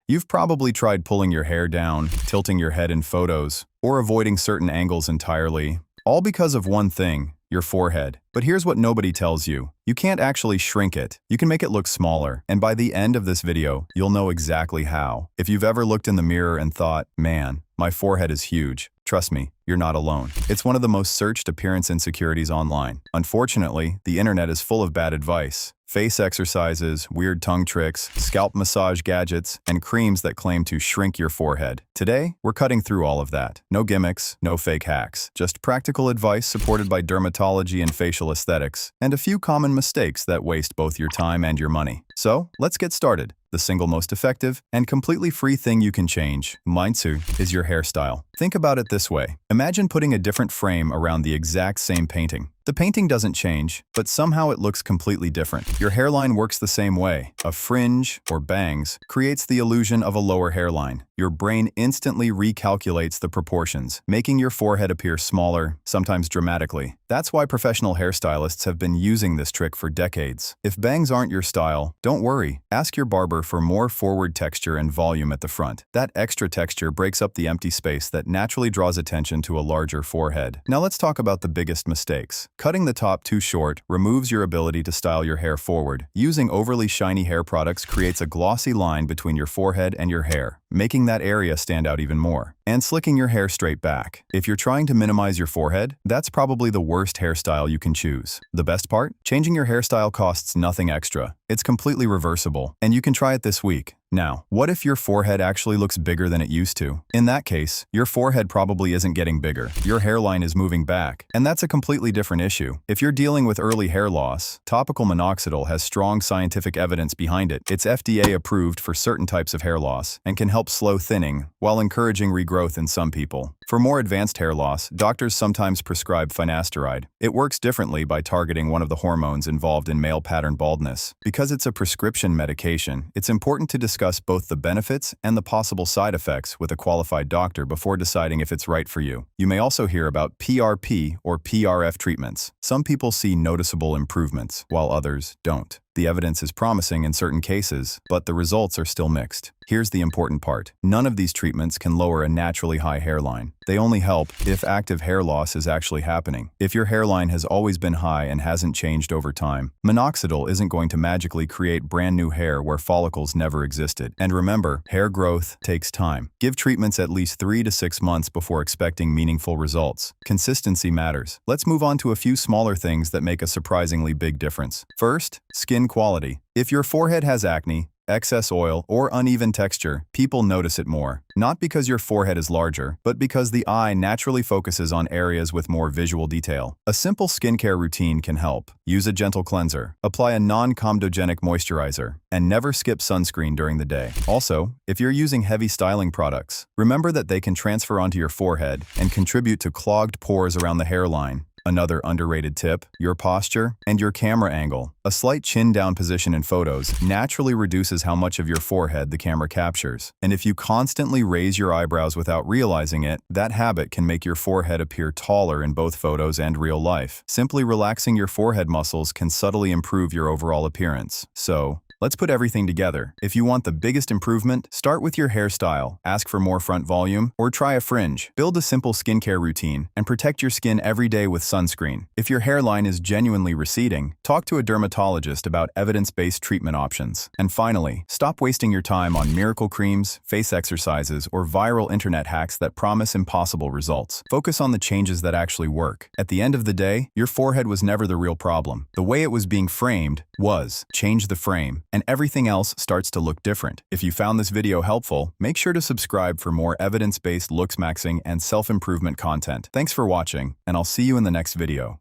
You've probably tried pulling your hair down, tilting your head in photos, or avoiding certain angles entirely, all because of one thing: your forehead. But here's what nobody tells you. You can't actually shrink it. You can make it look smaller, and by the end of this video, you'll know exactly how. If you've ever looked in the mirror and thought, "Man, my forehead is huge," trust me, you're not alone. It's one of the most searched appearance insecurities online. Unfortunately, the internet is full of bad advice. Face exercises, weird tongue tricks, scalp massage gadgets, and creams that claim to shrink your forehead. Today, we're cutting through all of that. No gimmicks, no fake hacks. Just practical advice supported by dermatology and facial aesthetics, and a few common mistakes that waste both your time and your money. So, let's get started. The single most effective and completely free thing you can change, mindsu, is your hairstyle. Think about it this way. Imagine putting a different frame around the exact same painting. The painting doesn't change, but somehow it looks completely different. Your hairline works the same way. A fringe, or bangs, creates the illusion of a lower hairline. Your brain instantly recalculates the proportions, making your forehead appear smaller, sometimes dramatically. That's why professional hairstylists have been using this trick for decades. If bangs aren't your style, don't worry. Ask your barber for more forward texture and volume at the front. That extra texture breaks up the empty space that naturally draws attention to a larger forehead. Now let's talk about the biggest mistakes. Cutting the top too short removes your ability to style your hair forward. Using overly shiny hair products creates a glossy line between your forehead and your hair, making that area stand out even more. And slicking your hair straight back. If you're trying to minimize your forehead, that's probably the worst hairstyle you can choose. The best part? Changing your hairstyle costs nothing extra. It's completely reversible, and you can try it this week. Now, what if your forehead actually looks bigger than it used to? In that case, your forehead probably isn't getting bigger. Your hairline is moving back, and that's a completely different issue. If you're dealing with early hair loss, topical Minoxidil has strong scientific evidence behind it. It's FDA approved for certain types of hair loss and can help slow thinning while encouraging regrowth in some people. For more advanced hair loss, doctors sometimes prescribe finasteride. It works differently by targeting one of the hormones involved in male pattern baldness. Because it's a prescription medication, it's important to discuss both the benefits and the possible side effects with a qualified doctor before deciding if it's right for you. You may also hear about PRP or PRF treatments. Some people see noticeable improvements, while others don't. The evidence is promising in certain cases, but the results are still mixed. Here's the important part. None of these treatments can lower a naturally high hairline. They only help if active hair loss is actually happening. If your hairline has always been high and hasn't changed over time, Minoxidil isn't going to magically create brand new hair where follicles never existed. And remember, hair growth takes time. Give treatments at least 3 to 6 months before expecting meaningful results. Consistency matters. Let's move on to a few smaller things that make a surprisingly big difference. First, skin quality. If your forehead has acne, excess oil, or uneven texture, people notice it more. Not because your forehead is larger, but because the eye naturally focuses on areas with more visual detail. A simple skincare routine can help. Use a gentle cleanser, apply a non-comedogenic moisturizer, and never skip sunscreen during the day. Also, if you're using heavy styling products, remember that they can transfer onto your forehead and contribute to clogged pores around the hairline. Another underrated tip: your posture and your camera angle. A slight chin-down position in photos naturally reduces how much of your forehead the camera captures. And if you constantly raise your eyebrows without realizing it, that habit can make your forehead appear taller in both photos and real life. Simply relaxing your forehead muscles can subtly improve your overall appearance. So, let's put everything together. If you want the biggest improvement, start with your hairstyle, ask for more front volume, or try a fringe. Build a simple skincare routine, and protect your skin every day with sunscreen. If your hairline is genuinely receding, talk to a dermatologist about evidence-based treatment options. And finally, stop wasting your time on miracle creams, face exercises, or viral internet hacks that promise impossible results. Focus on the changes that actually work. At the end of the day, your forehead was never the real problem. The way it was being framed was. Change the frame, and everything else starts to look different. If you found this video helpful, make sure to subscribe for more evidence-based looksmaxing and self-improvement content. Thanks for watching, and I'll see you in the next video.